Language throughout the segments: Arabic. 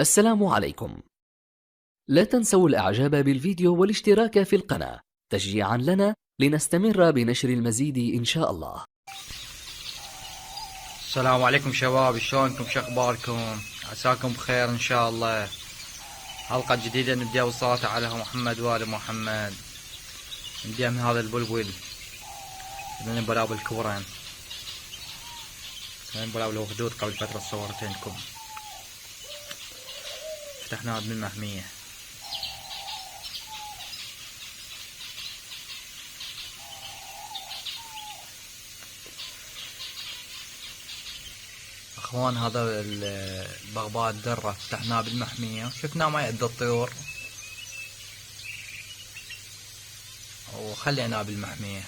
السلام عليكم. لا تنسوا الإعجاب بالفيديو والاشتراك في القناة تشجيعا لنا لنستمر بنشر المزيد إن شاء الله. السلام عليكم شباب، شلونكم؟ شخباركم؟ عساكم بخير ان شاء الله. حلقة جديدة نبدأ بالصلاة على محمد وآل محمد. نبدأ من هذا البلبل من البلابل الكبرين، من بلابل الوخدود. قبل فترة صورتين لكم، فتحناها بالمحمية. اخوان، هذا البغباء الدرة فتحناه بالمحمية، شفناه ما يعد الطيور وخليناه بالمحمية،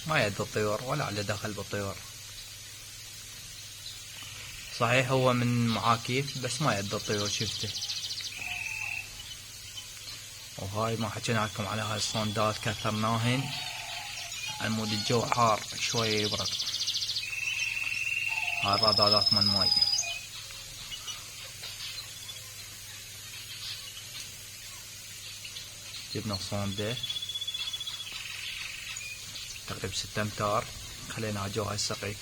ما يعد الطيور ولا على دخل بالطيور. صحيح هو من معاكيف بس ما يعد الطيور، شفته. وهاي ما حكينا لكم على هاي الصندات، كثرناهن عمود الجو حار شوية يبرد. هاي الرذاذات مال ماي. جبنا صندة تقريبا 6 امتار، خلينا جو هاي السقيف.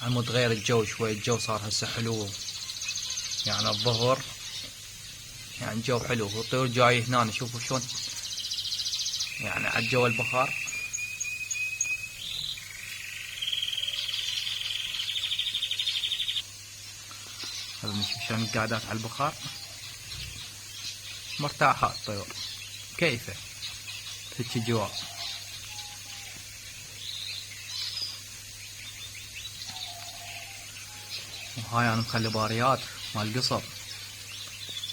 عمود غير الجو شوي، الجو صار هسه حلو يعني الظهر، يعني الجو حلو والطيور جاي هنا. شوفوا شلون يعني على الجو البخار. هذا نشوف شلون قاعدات على البخار، مرتاحة الطيور، كيفه هيك جوا. وهاي انا مخلي باريات مال قصب،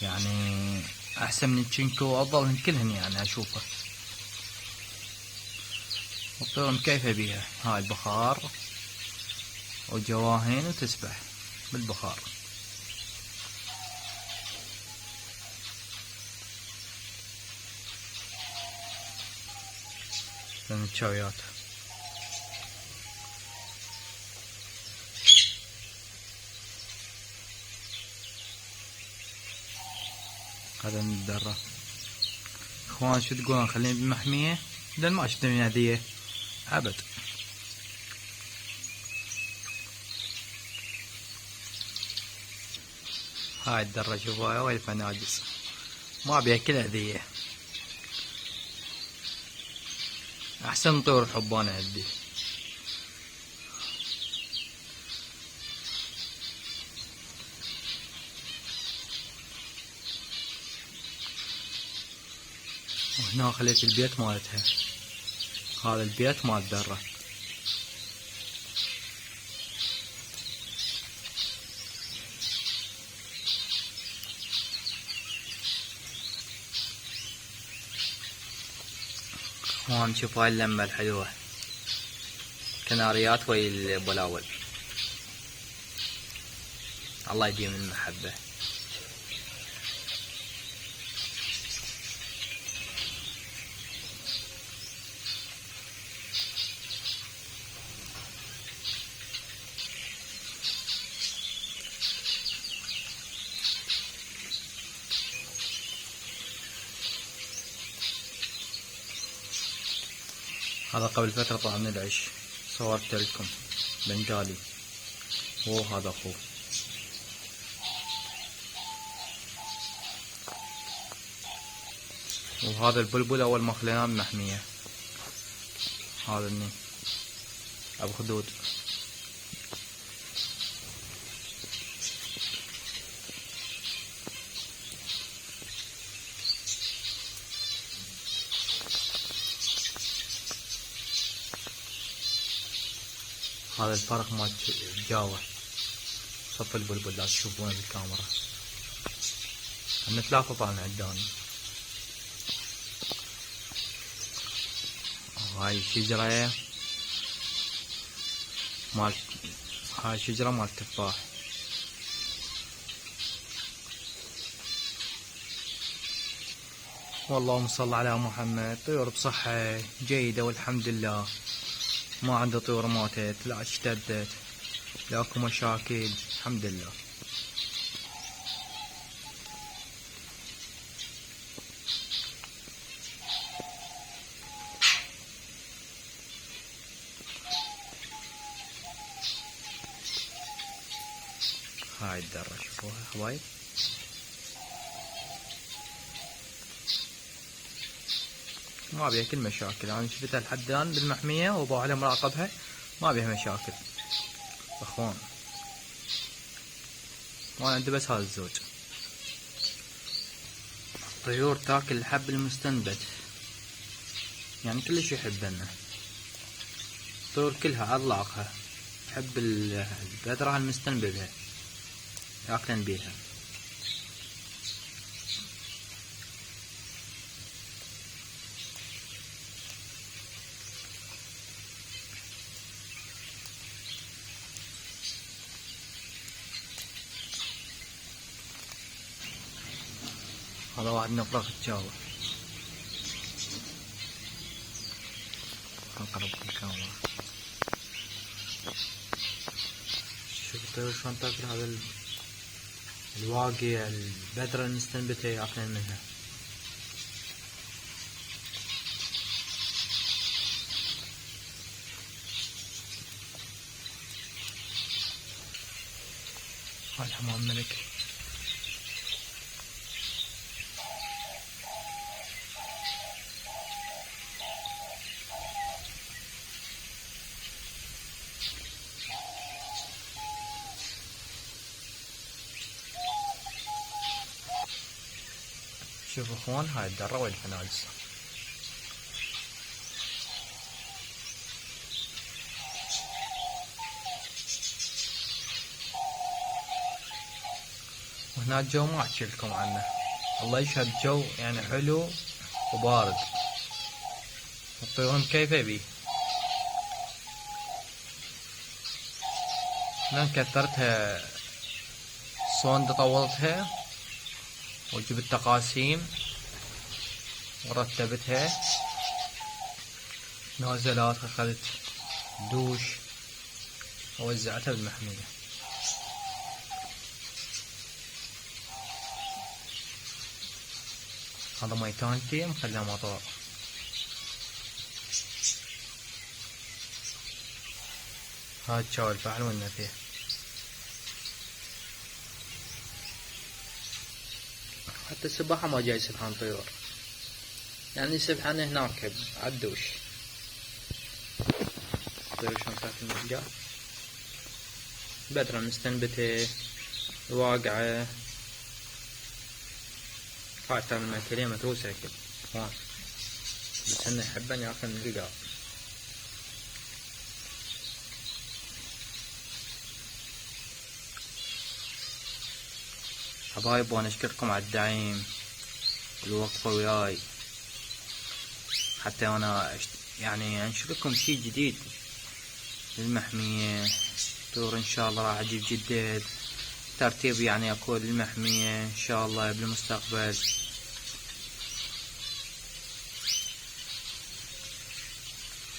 يعني احسن من التشنكو وافضل من كلهن يعني اشوفه. الطيور مكيفة بيها، هاي البخار وجواهين وتسبح بالبخار. النشويات هذا من الدرة. اخوان شو تقولون، خليني بالمحمية؟ لان ما شفت من هدية ابد. هاي الدرة شوفوها وين فناجس، ما بيها كل هدية. احسن طيور الحبانة عندي. وهنا خليت البيت مالتها، هذا البيت مال الدرة. اخوان شوفوا هاي اللمة الحلوة، كناريات ويا البلاول. الله يديم المحبة. هذا قبل فترة طلع من العش، صورت لكم بنجالي، وهذا اخوه. وهذا البلبل اول ما خليناه من محمية، هذا الني ابو خدود. هذا الفرق مال جاوة، صف البلبل لا تشوفونه بالكاميرا، هم 3 طالعين عداني. هاي شجرة مال، هاي شجرة مال تفاح. واللهم صل على محمد. طيور بصحة جيدة والحمد لله، ما عنده طيور ماتت لا اشتدت لا اكو مشاكل، الحمد لله. هاي الدرة شوفوها يا حبايب. ما بيها كل مشاكل، انا شفتها لحد الان بالمحمية وابو علي مراقبها، ما بيها مشاكل اخوان. وانا عندي بس هذا الزوج. الطيور تاكل الحب المستنبت، يعني كلش يحبنا. الطيور كلها عضلاقها تحب البذرة المستنبتة، ياكلن بيها. هذا واحد نفرق الجو. نقرب الكاميرا. شوف الطيور شلون تاكل هذا الواقي البذرة المستنبتة، ياكلن منها. هاي حمام ملك. شوفوا اخوان، هاي الدرة والفناجس. وهنا الجو ما احكي لكم عنه، الله يشهد جو يعني حلو وبارد. الطيور مكيفة بيه. هنا كثرتها صوند، طولتها وجبت تقاسيم ورتبتها. نازلات اخذت دوش ووزعتها بالمحمية. هذا ماي تانكي مخليه مطار. هذا تشاور الفحل والنفيه. حتى السباحة ما جاي سبحان طيور، يعني سبحان هناك عالدوش. طيور شلون تاكل الاشجار، بذرة مستنبتة واقعة. هاي ترى الماكلية متروسة هيك اخوان، بس هن يحبن ياكلن من القلقال. حبايب، وانا اشكركم على الدعم والوقفة وياي، حتى انا يعني انشر لكم شي جديد للمحمية. طيور ان شاء الله راح اجيب جديد ترتيب، يعني اكون للمحمية ان شاء الله بالمستقبل.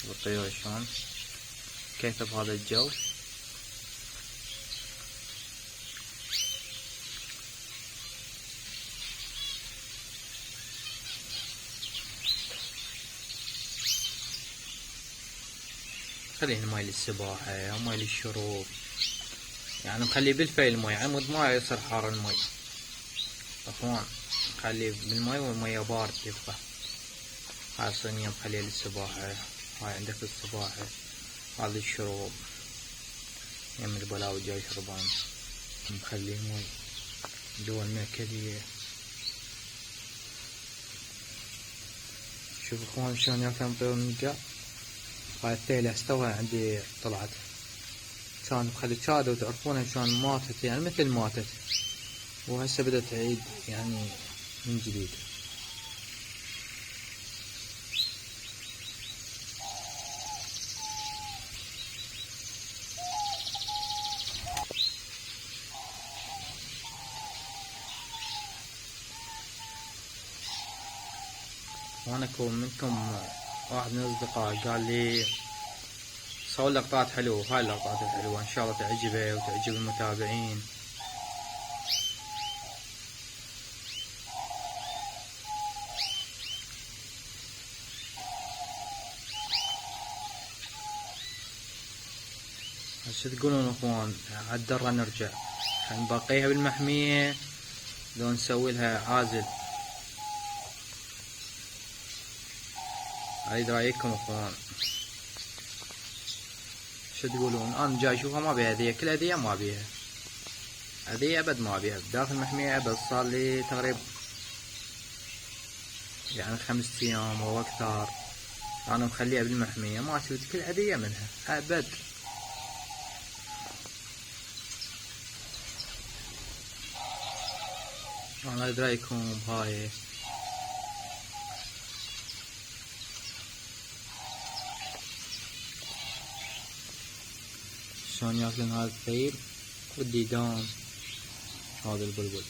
شوف الطيور شلون كيف بهذا الجو. خليه ماي للسباحة وماي للشروب، يعني مخليه بالفي الماي عمود ما يصير حار الماي اخوان. خليه بالماي والماي بارد يبقى. هاي صينية مخليه للسباحة، هاي عندك للسباحة، هذا الشروب يم البلاوي جاي شربان. مخليه ماي دول ماكلية. شوف اخوان شلون ياكلون طيور النقاع. هاي الثيلة استوى عندي طلعت، كان مخلي شادة وتعرفونها شلون ماتت، يعني مثل ماتت، وهسه بدأت تعيد يعني من جديد. وانا منكم واحد من الاصدقاء قال لي صور لقطات حلوة. هاي اللقطات الحلوة ان شاء الله تعجبه وتعجب المتابعين. شو تقولون اخوان؟ عالدرة نرجع، حنبقيها بالمحمية لو نسوي لها عازل؟ هاي رايكم اخوان، شو تقولون؟ انا جاي اشوفها ما بيها هدية، كل هدية ما بيها هدية ابد، ما بيها داخل المحمية ابد. صار لي تقريبا يعني 5 ايام او اكثر انا مخليها بالمحمية، ما شفت كل هدية منها ابد. انا ادري رايكم بهاي. شلون ياكلون هذا الثيل والديدان هذا البلبل.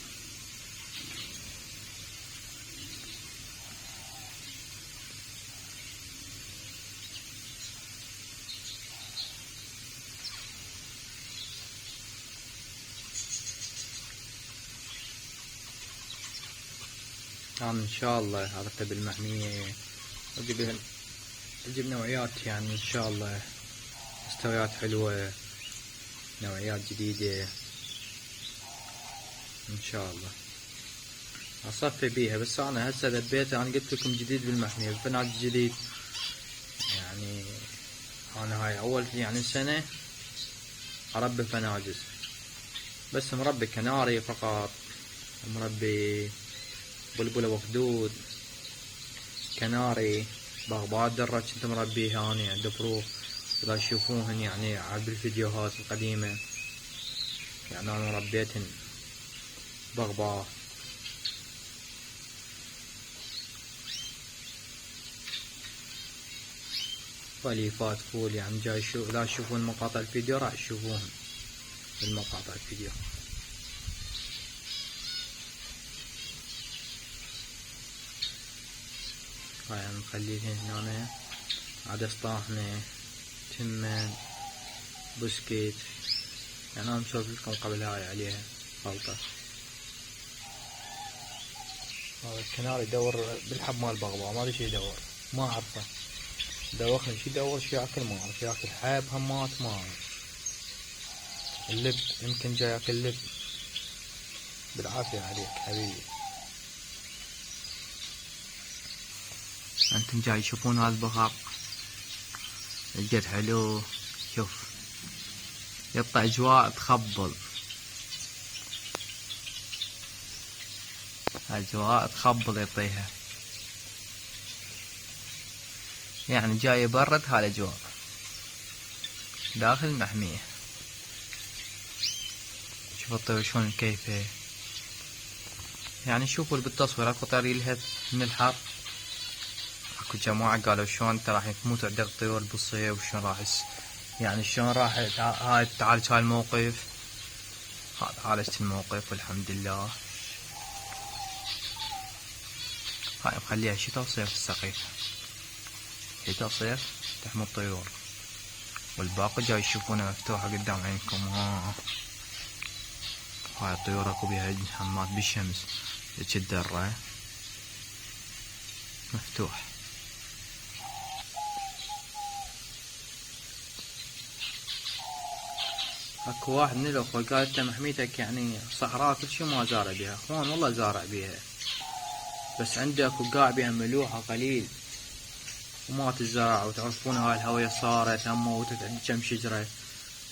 أنا إن شاء الله أرتب المحمية أجيب نوعيات، يعني إن شاء الله مستويات حلوة، نوعيات جديدة إن شاء الله أصفي بيها. بس أنا هسه لبيت، أنا قلت لكم جديد بالمحمية الفناج جديد، يعني أنا هاي أول يعني سنة أربي فناجس، بس مربي كناري فقط، مربي بلبلة وخدود، كناري، بغبغاء درة كنت مربيها أنا عند بروف، إذا تشوفوهن يعني بالفيديوهات القديمة، يعني أنا ربيتهن بغبغاء. فليفات فول، يعني جاي إذا تشوفون مقاطع الفيديو راح تشوفوهن بالمقاطع الفيديو. هاي يعني مخليهن هنا عدس طاحنة، تمن، بسكيت، يعني أنا مسوي لكم قبل هاي عليها خلطة. هذا الكناري يدور بالحب مال البغبغاء، ما ادري شي يدور، ما اعرفه، دوخني شي يدور، شي ياكل ما اعرف، ياكل حب همات ما اعرف، اللب يمكن جاي ياكل لب. بالعافية عليك حبيبي. انتم جاي تشوفون هذا البغاء الجد حلو، شوف يطلع اجواء تخبل، اجواء تخبل يعطيها، يعني جاي يبرد هالاجواء داخل المحمية. شوف الطيور شلون كيفه، يعني شوفوا بالتصوير اكو طير يلهث من الحر، اكو جماعة قالوا شلون انت راح تموت عندك طيور بالصيف، وشلون راح يعني شلون راح هاي تعالج هاي الموقف. هذا عالجت الموقف والحمد لله. هاي مخليها شتا وصيف السقيفة، شتا وصيف تحمي الطيور، والباقي جاي تشوفونها مفتوحة قدام عينكم. هاي الطيور اكو بيها همات بالشمس، الدرة مفتوح. اكو واحد من الاخوة قال انت محميتك يعني صحراء كل شي ما زارع بيها. اخوان والله زارع بيها، بس عندي اكو قاع بيها ملوحة قليل وما تزرع، وتعرفون هاي الهوية صارت موتت عندي كم شجرة،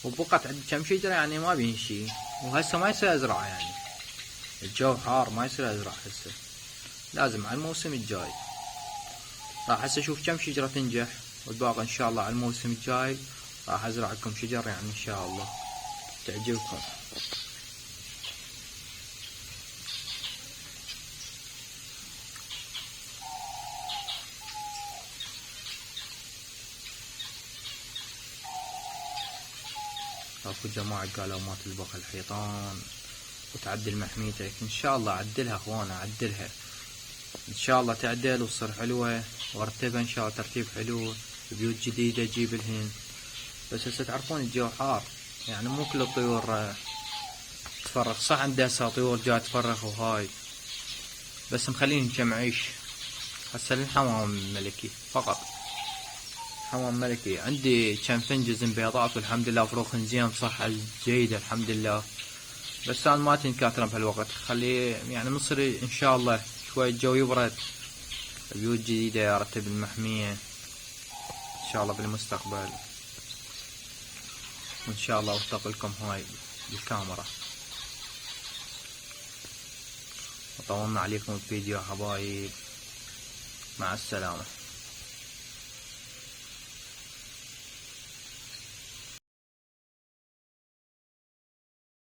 وبقت عندي كم شجرة يعني ما بين شي، وهسه ما يصير ازرع، يعني الجو حار ما يصير ازرع هسه، لازم على الموسم الجاي. راح هسه اشوف كم شجرة تنجح، والباقي ان شاء الله على الموسم الجاي راح ازرع لكم شجر، يعني ان شاء الله تعجبكم. اكو جماعة قالوا ما تلبخ الحيطان وتعدل محميتك، ان شاء الله اعدلها اخوانا، اعدلها ان شاء الله تعدل وتصير حلوة، وارتبها ان شاء الله ترتيب حلو، بيوت جديدة اجيب لهن بس هسه تعرفون الجو حار، يعني مو كل الطيور تفرخ. صح عندي هسه طيور جاي تفرخ وهاي، بس مخليني كم عيش. هسه للحمام ملكي فقط، حمام ملكي. عندي كم فنجز بيضات والحمد لله، فروخ زين بصحة جيدة الحمد لله. بس انا ما تنكاترم بهالوقت، خليه يعني مصري ان شاء الله شوية الجو يبرد، بيوت جديدة ارتب المحمية ان شاء الله بالمستقبل. وان شاء الله اوثق لكم هاي بالكاميرا. وطولنا عليكم الفيديو حبايب، مع السلامة.